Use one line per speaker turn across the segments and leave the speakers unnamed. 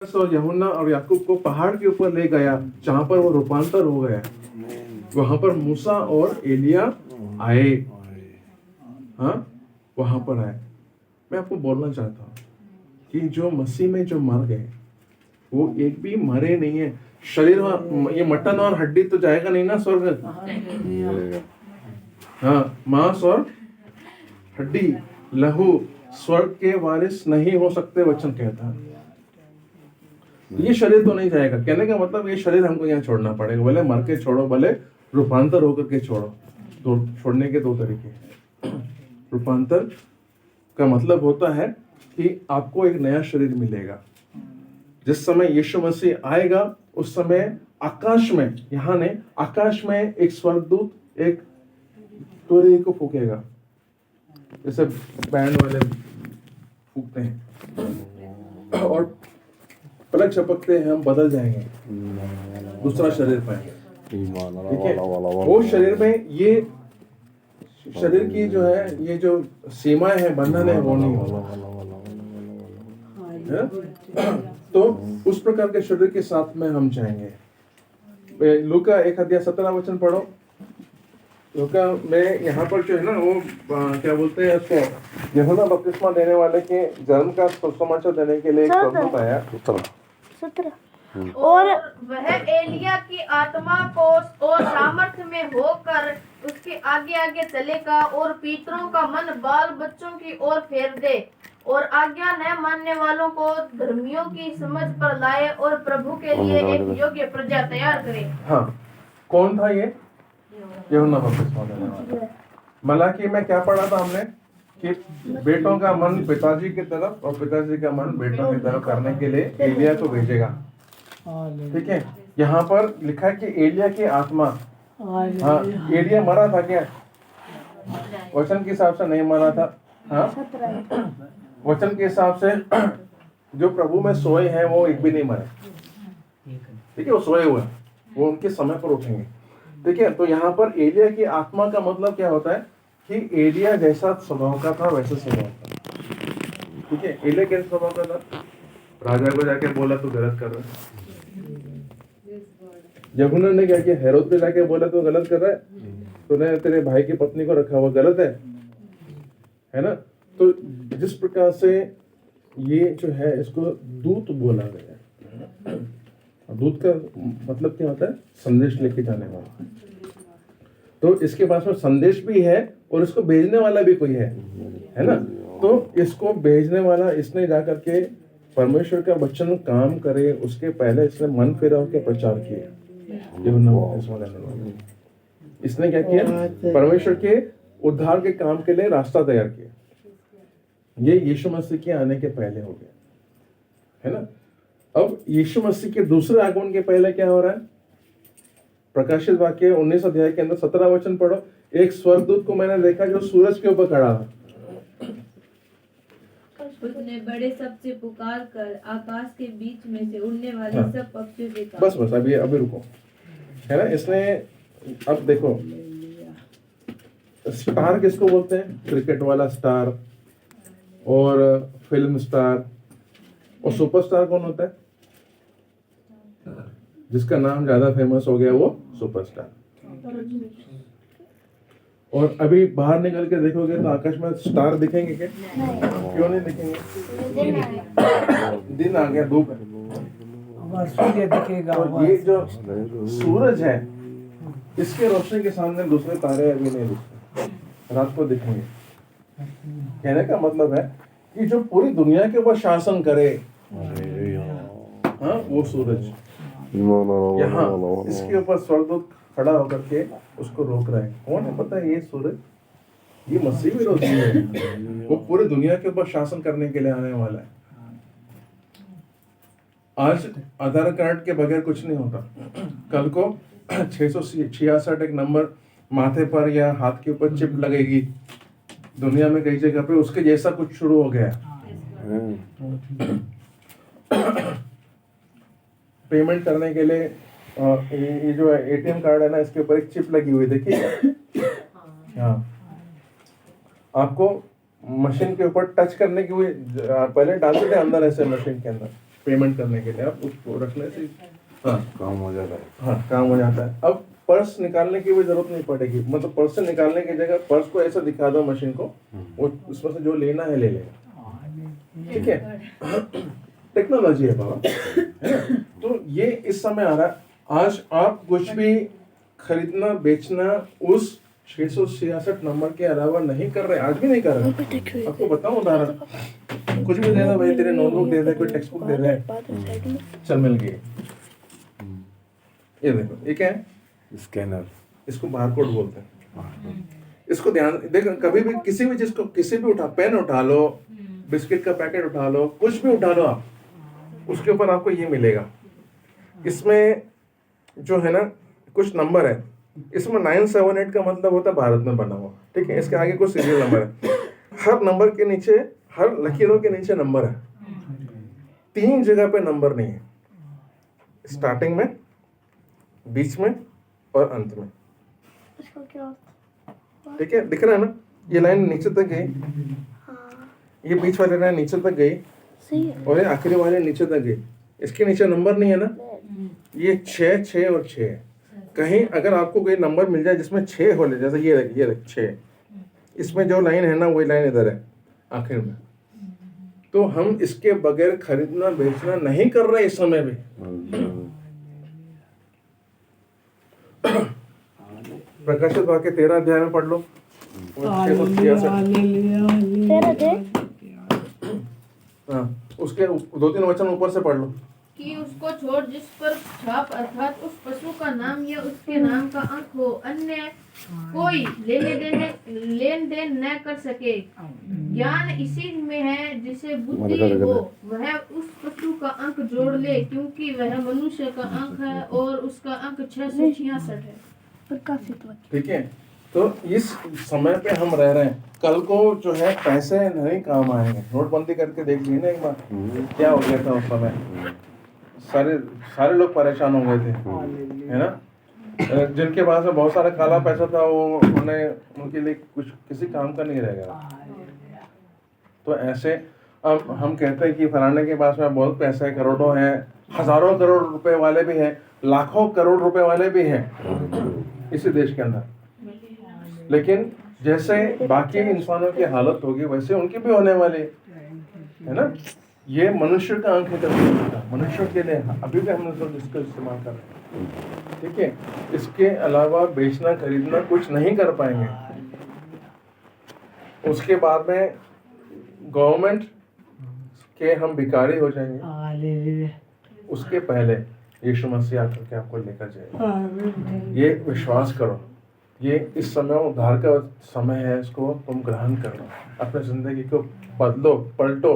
और यूहन्ना और याकूब को पहाड़ के ऊपर ले गया जहां पर वो रूपांतर हो गया। वहां पर मूसा और एलिया आए। हाँ, वहां पर आए। मैं आपको बोलना चाहता हूँ कि जो मसीह में जो मर गए वो एक भी मरे नहीं है। शरीर ये मटन और हड्डी तो जाएगा नहीं ना स्वर्ग। हाँ, मांस और हड्डी लहू स्वर्ग के वारिस नहीं हो सकते, वचन कहता है। ये शरीर तो नहीं जाएगा। कहने का मतलब ये शरीर हमको यहाँ छोड़ना पड़ेगा। भले मर के छोड़ो, भले रूपांतर होकर के छोड़ो। तो छोड़ने के दो तरीके हैं। रूपांतर का मतलब होता है कि आपको एक नया शरीर मिलेगा। जिस समय यीशु मसीह आएगा उस समय आकाश में, यहाँ ने आकाश में एक स्वर्गदूत एक तुरही को फूकेगा, जैसे बैंड वाले फूकते हैं, और पलक झपकते हैं हम बदल जाएंगे, दूसरा शरीर पाएंगे। ठीक है, वो शरीर में ये शरीर की जो है ये जो सीमाएं हैं, बंधन है, वो नहीं होगा। तो उस प्रकार के शरीर के साथ में हम जाएंगे। लूका 1:17 पढ़ो। लूका में यहाँ पर जो है ना वो क्या बोलते हैं उसको, यूहन्ना बपतिस्मा देने वाले के जन्म का सुसमाचार देने के लिए एक स्वर्गदूत आया।
17
और वह एलिया की आत्मा को और सामर्थ्य में होकर उसके आगे आगे चलेगा और पितरों का मन बाल बच्चों की ओर फेर दे और आज्ञा न मानने वालों को धर्मियों की समझ पर लाए और प्रभु के लिए एक योग्य प्रजा तैयार करे। हाँ,
कौन था ये? यूहन्ना बपतिस्मा देने वाला। मलाकी में क्या पढ़ा था हमने कि बेटों का मन पिताजी की तरफ और पिताजी का मन बेटों की तरफ करने के लिए एलिया को भेजेगा। ठीक है, यहाँ पर लिखा है कि एलिया की आत्मा। हाँ, एलिया मरा था क्या? वचन के हिसाब से नहीं मरा था। हाँ, वचन के हिसाब से जो प्रभु में सोए हैं वो एक भी नहीं मरे। ठीक है, वो सोए हुए, वो उनके समय पर उठेंगे। ठीक है, तो यहाँ पर एलिया की आत्मा का मतलब क्या होता है कि एलिया जैसा स्वभाव का था वैसा स्वभाव था। ठीक है, एलिया कैसा स्वभाव का था? राजा को जाके बोला तू गलत कर रहा है। यूहन्ना ने क्या किया? हेरोद पे जाके बोला तू गलत कर रहा है, तूने तेरे भाई की पत्नी को रखा हुआ, गलत है ना? तो जिस प्रकार से ये जो है इसको दूत बोला गया। दूत का मतलब क्या होता है? संदेश लेके जाने वाला। तो इसके पास में संदेश भी है और इसको भेजने वाला भी कोई है ना? तो इसको भेजने वाला इसने जाकर के परमेश्वर का वचन काम करे उसके पहले इसने मन फिरा के प्रचार किया। इसने क्या किया? परमेश्वर के उद्धार के काम के लिए रास्ता तैयार किया। ये यीशु मसीह के आने के पहले हो गया, है ना? अब यीशु मसीह के दूसरे आगमन के पहले क्या हो रहा है? प्रकाशित वाक्य 19 अध्याय के अंदर 17 वचन पढ़ो। एक स्वर्गदूत को मैंने देखा जो सूरज के ऊपर खड़ा था।
उसने बड़े शब्द से पुकार कर आकाश के बीच में से उड़ने वाले सब पक्षियों से कहा।
बस अभी रुको, है ना? इसने अब देखो, स्टार किसको बोलते हैं? क्रिकेट वाला स्टार और फिल्म स्टार। और सुपरस्टार कौन होता है? जिसका नाम ज्यादा फेमस हो गया वो सुपरस्टार। और अभी बाहर निकल के देखोगे तो आकाश में स्टार दिखेंगे क्या? क्यों नहीं दिखेंगे? दिन आ गया, धूप है, सूर्य दिखेगा। तो ये जो सूरज है इसके रोशनी के सामने दूसरे तारे अभी नहीं दिखते, रात को दिखेंगे। कहने का मतलब है कि जो पूरी दुनिया के ऊपर शासन करे, हाँ, वो सूरज। यहाँ इसके ऊपर स्वर्गदूत खड़ा होकर के उसको रोक रहा है। कौन है पता है? ये सूरज, ये मसीह विरोधी है। वो पूरी दुनिया के ऊपर शासन करने के लिए आने वाला है। आज आधार कार्ड के बगैर कुछ नहीं होता। कल को 666 एक नंबर माथे पर या हाथ के ऊपर चिप लगेगी दुनिया में कई जगह पे, उसके जैसा कुछ शुरू हो गया। पेमेंट करने के लिए ये जो एटीएम कार्ड है ना, इसके ऊपर एक चिप लगी हुई, देखिए। हाँ, आपको मशीन के ऊपर टच करने की हुई, पहले डालते थे अंदर ऐसे मशीन के अंदर, पेमेंट करने के लिए, अब उसको रखने से हाँ
काम हो जाता है।
हाँ काम हो जाता है। अब पर्स निकालने की भी जरूरत नहीं पड़ेगी, मतलब पर्स से निकालने की जगह पर्स को ऐसा दिखा दो मशीन को, वो उसमें से जो लेना है ले लेगा। ठीक है, टेक्नोलॉजी है बाबा, है ना। तो ये इस समय आ रहा है। आज आप कुछ भी खरीदना बेचना उस 666 नंबर के अलावा नहीं कर रहे, आज भी नहीं कर रहे। आपको बताऊं उदाहरण, कुछ भी दे दो भाई, तेरे नोटबुक दे दे, कोई टेक्स्ट बुक दे दे, चल मिल गई। ये देखो, ये क्या है?
स्कैनर।
इसको बारकोड बोलते हैं। इसको ध्यान देखो, कभी भी किसी भी चीज को, किसी भी उठा, पेन उठा लो, बिस्किट का पैकेट उठा लो, कुछ भी उठा लो आप, उसके ऊपर आपको ये मिलेगा। इसमें जो है ना कुछ नंबर है, इसमें 978 का मतलब होता है भारत में बना हुआ। ठीक है, इसके आगे कुछ सीरियल नंबर है, हर नंबर के नीचे, हर लकीरों के नीचे नंबर है। 3 जगह पे नंबर नहीं है, स्टार्टिंग में, बीच में और अंत में। ठीक है, दिख रहा है ना, ये लाइन नीचे तक गई, ये बीच वाली लाइन नीचे तक गई और ये आखिरी वाली नीचे तक गई। इसके नीचे नंबर नहीं है ना, ये 6 6 और 6 है। कहीं अगर आपको कोई नंबर मिल जाए जिसमें 6 हो ले, जैसे ये 6, इसमें जो लाइन है ना वही लाइन इधर है आखिर में, तो हम इसके बगैर खरीदना बेचना नहीं कर रहे इस समय भी। प्रकाशित वाक्य 13 अध्याय में पढ़ लो, 666। हाँ, उसके 2-3 वचन ऊपर से पढ़ लो।
कि उसको छोड़ जिस पर छाप अर्थात उस पशु का नाम या उसके नाम का अंक हो, अन्य कोई लेन देन न कर सके। ज्ञान इसी में है जिसे बुद्धि हो, वह उस पशु का अंक जोड़ ले, क्योंकि वह मनुष्य का अंक है और उसका अंक 666 है।
ठीक है, तो इस समय पे हम रह रहे हैं। कल को जो है पैसे नहीं काम आएंगे। नोटबंदी करके देख लीजिए ना एक बार, क्या हो गया था उस समय, सारे लोग परेशान हो गए थे, है ना। जिनके पास में बहुत सारा काला पैसा था, वो उनके लिए कुछ किसी काम का नहीं रह गया। तो ऐसे अब हम कहते हैं कि फलाने के पास में बहुत पैसा है, करोड़ों है, हजारों करोड़ रुपए वाले भी हैं, लाखों करोड़ रुपए वाले भी हैं इसी देश के अंदर। लेकिन जैसे बाकी इंसानों की हालत होगी वैसे उनकी भी होने वाली है ना। ये मनुष्य का अंक है, मनुष्य के लिए अभी भी हम लोग इसका इस्तेमाल कर रहे हैं। ठीक है, इसके अलावा बेचना खरीदना कुछ नहीं कर पाएंगे। उसके बाद में गवर्नमेंट के हम भिखारी हो जाएंगे। उसके पहले यीशु मसीह आकर के आपको लेकर जाएगा। ये विश्वास करो, ये इस समय उद्धार का समय है, इसको तुम ग्रहण करो, अपने जिंदगी को बदलो, पलटो।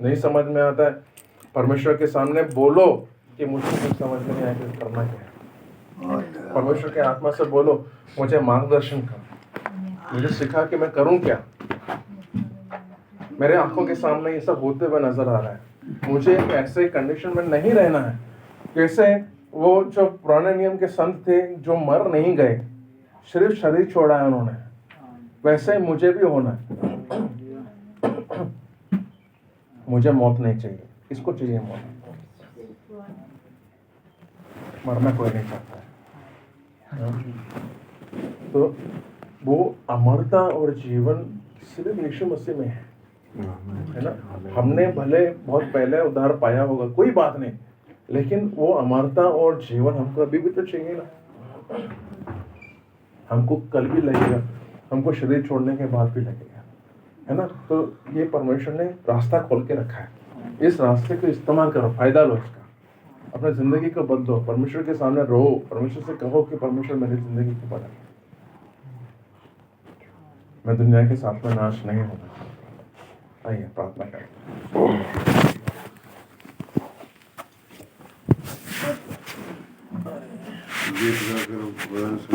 नहीं समझ में आता है, परमेश्वर के सामने बोलो कि मुझे कुछ समझ में नहीं आया कि करना क्या है। परमेश्वर के आत्मा से बोलो, मुझे मार्गदर्शन कर, मुझे सिखा कि मैं करूं क्या। मेरे आंखों के सामने ये सब होते हुए नजर आ रहा है। मुझे ऐसे कंडीशन में नहीं रहना है जैसे वो जो पुराने नियम के संत थे जो मर नहीं गए, सिर्फ शरीर छोड़ा है उन्होंने, वैसे मुझे भी होना है। मुझे मौत नहीं चाहिए, किसको चाहिए मौत? मरना कोई नहीं चाहता है। तो वो अमरता और जीवन सिर्फ यीशु मसीह में है ना। हमने भले बहुत पहले उद्धार पाया होगा, कोई बात नहीं, लेकिन वो अमरता और जीवन हमको अभी भी तो चाहिए ना। हमको कल भी लगेगा, हमको शरीर छोड़ने के बाद भी लगेगा, है ना। तो ये परमेश्वर ने रास्ता खोल के रखा है, इस रास्ते को इस्तेमाल करो, फायदा लो इसका, अपने जिंदगी को बदलो, परमेश्वर के सामने रो, परमेश्वर से कहो कि परमेश्वर मेरी जिंदगी को बदल, मैं दुनिया के साथ में नाश नहीं होगा। आइए प्रार्थना करें।